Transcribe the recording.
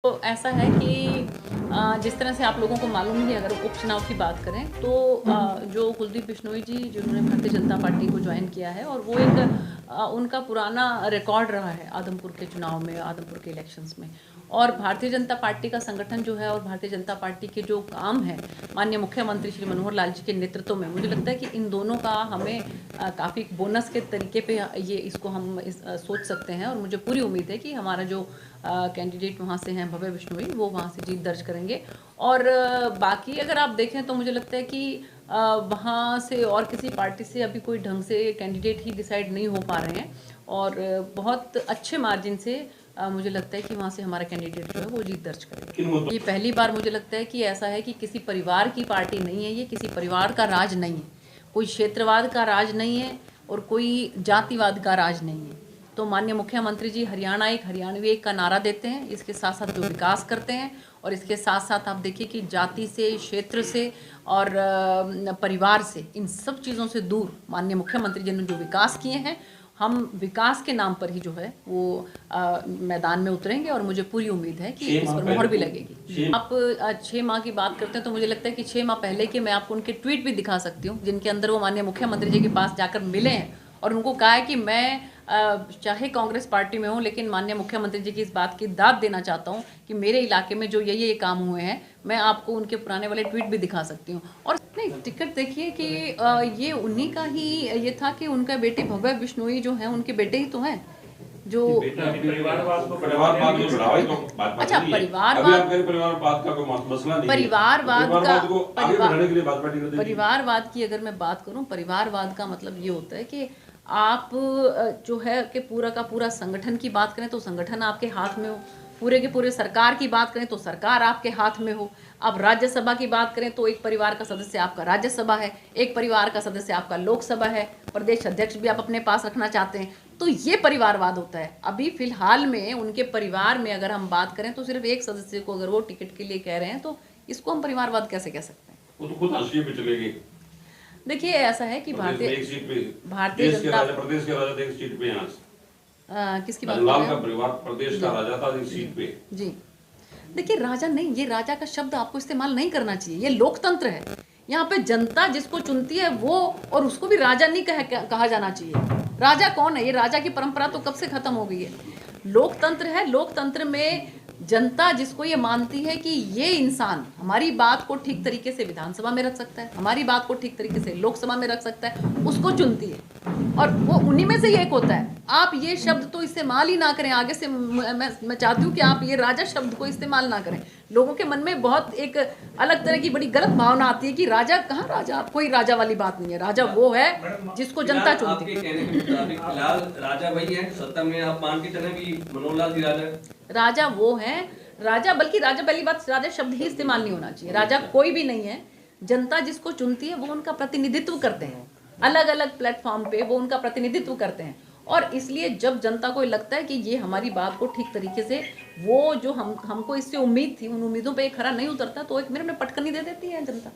तो ऐसा है कि जिस तरह से आप लोगों को मालूम ही है, अगर उपचुनाव की बात करें तो जो कुलदीप बिश्नोई जी जिन्होंने भारतीय जनता पार्टी को ज्वाइन किया है और वो एक उनका पुराना रिकॉर्ड रहा है आदमपुर के चुनाव में, आदमपुर के इलेक्शंस में। और भारतीय जनता पार्टी का संगठन जो है और भारतीय जनता पार्टी के जो काम है माननीय मुख्यमंत्री श्री मनोहर लाल जी के नेतृत्व में, मुझे लगता है कि इन दोनों का हमें काफ़ी बोनस के तरीके पे ये इसको हम सोच सकते हैं। और मुझे पूरी उम्मीद है कि हमारा जो कैंडिडेट वहाँ से हैं भव्य बिश्नोई, वो वहाँ से जीत दर्ज करेंगे। और बाकी अगर आप देखें तो मुझे लगता है कि वहाँ से और किसी पार्टी से अभी कोई ढंग से कैंडिडेट ही डिसाइड नहीं हो पा रहे हैं और बहुत अच्छे मार्जिन से मुझे लगता है कि वहाँ से हमारा कैंडिडेट जो है वो जीत दर्ज करेगा। ये पहली बार मुझे लगता है कि ऐसा है कि किसी परिवार की पार्टी नहीं है, ये किसी परिवार का राज नहीं है, कोई क्षेत्रवाद का राज नहीं है और कोई जातिवाद का राज नहीं है। तो माननीय मुख्यमंत्री जी हरियाणा एक, हरियाणवी एक का नारा देते हैं, इसके साथ साथ जो विकास करते हैं और इसके साथ साथ आप देखिए कि जाति से, क्षेत्र से और परिवार से, इन सब चीज़ों से दूर माननीय मुख्यमंत्री जी ने जो विकास किए हैं, हम विकास के नाम पर ही जो है वो मैदान में उतरेंगे और मुझे पूरी उम्मीद है कि इस पर मोहर भी लगेगी। आप 6 माह की बात करते हैं तो मुझे लगता है कि 6 माह पहले के मैं आपको उनके ट्वीट भी दिखा सकती हूँ, जिनके अंदर वो माननीय मुख्यमंत्री जी के पास जाकर मिले हैं और उनको कहा है कि मैं चाहे कांग्रेस पार्टी में हूँ लेकिन माननीय मुख्यमंत्री जी की इस बात की दाद देना चाहता हूँ कि मेरे इलाके में जो ये काम हुए हैं, मैं आपको उनके पुराने वाले ट्वीट भी दिखा सकती हूँ। और नहीं, टिकट देखिए कि ये उन्हीं का ही ये था कि उनका बेटे भव्य बिश्नोई जो हैं, उनके बेटे ही तो हैं जो परिवारवाद अच्छा परिवारवाद की अगर मैं बात करूं, परिवारवाद का मतलब ये होता है कि आप जो है कि पूरा का पूरा संगठन की बात करें तो संगठन आपके हाथ में हो, पूरे के पूरे सरकार की बात करें तो सरकार आपके हाथ में हो। अब राज्यसभा की बात करें तो एक परिवार का सदस्य आपका राज्यसभा है, एक परिवार का सदस्य आपका लोकसभा है, प्रदेश अध्यक्ष भी आप अपने पास रखना चाहते हैं, तो ये परिवारवाद होता है। अभी फिलहाल में उनके परिवार में अगर हम बात करें तो सिर्फ एक सदस्य को अगर वो टिकट के लिए कह रहे हैं तो इसको हम परिवारवाद कैसे कह सकते हैं? वो तो खुद हाशिए पे चलेगी। देखिए ऐसा है कि भारतीय जनता प्रदेश के राजा एक सीट पे यहाँ किसकी बात लाल का परिवार प्रदेश का राजा था एक सीट पे जी। देखिए राजा नहीं, ये राजा का शब्द आपको इस्तेमाल नहीं करना चाहिए, ये लोकतंत्र है। यहाँ पे जनता जिसको चुनती है वो, और उसको भी राजा नहीं कहा जाना चाहिए। राजा कौन है? ये राजा की परंपरा तो कब से खत्म हो गई है। लोकतंत्र है, लोकतंत्र में जनता जिसको ये मानती है कि ये इंसान हमारी बात को ठीक तरीके से विधानसभा में रख सकता है, हमारी बात को ठीक तरीके से लोकसभा में रख सकता है, उसको चुनती है और वो उन्हीं में से एक होता है। आप ये शब्द तो इस्तेमाल ही ना करें आगे से। मैं चाहती हूँ कि आप ये राजा शब्द को इस्तेमाल ना करें। लोगों के मन में बहुत एक अलग तरह की बड़ी गलत भावना आती है कि राजा कहाँ, राजा कोई राजा वाली बात नहीं है। राजा वो है जिसको जनता चुनती है। फिलहाल राजा वही है सत्ता में, आप मान के चले कि मनोहर लाल जी राजा वो है, राजा, बल्कि राजा, पहली बात राजा शब्द ही इस्तेमाल नहीं होना चाहिए। राजा कोई भी नहीं है, जनता जिसको चुनती है वो उनका प्रतिनिधित्व करते हैं, अलग अलग प्लेटफॉर्म पे वो उनका प्रतिनिधित्व करते हैं। और इसलिए जब जनता को लगता है कि ये हमारी बात को ठीक तरीके से, वो जो हमको इससे उम्मीद थी, उन उम्मीदों पे खरा नहीं उतरता तो एक मिनट में पटकनी दे देती है जनता।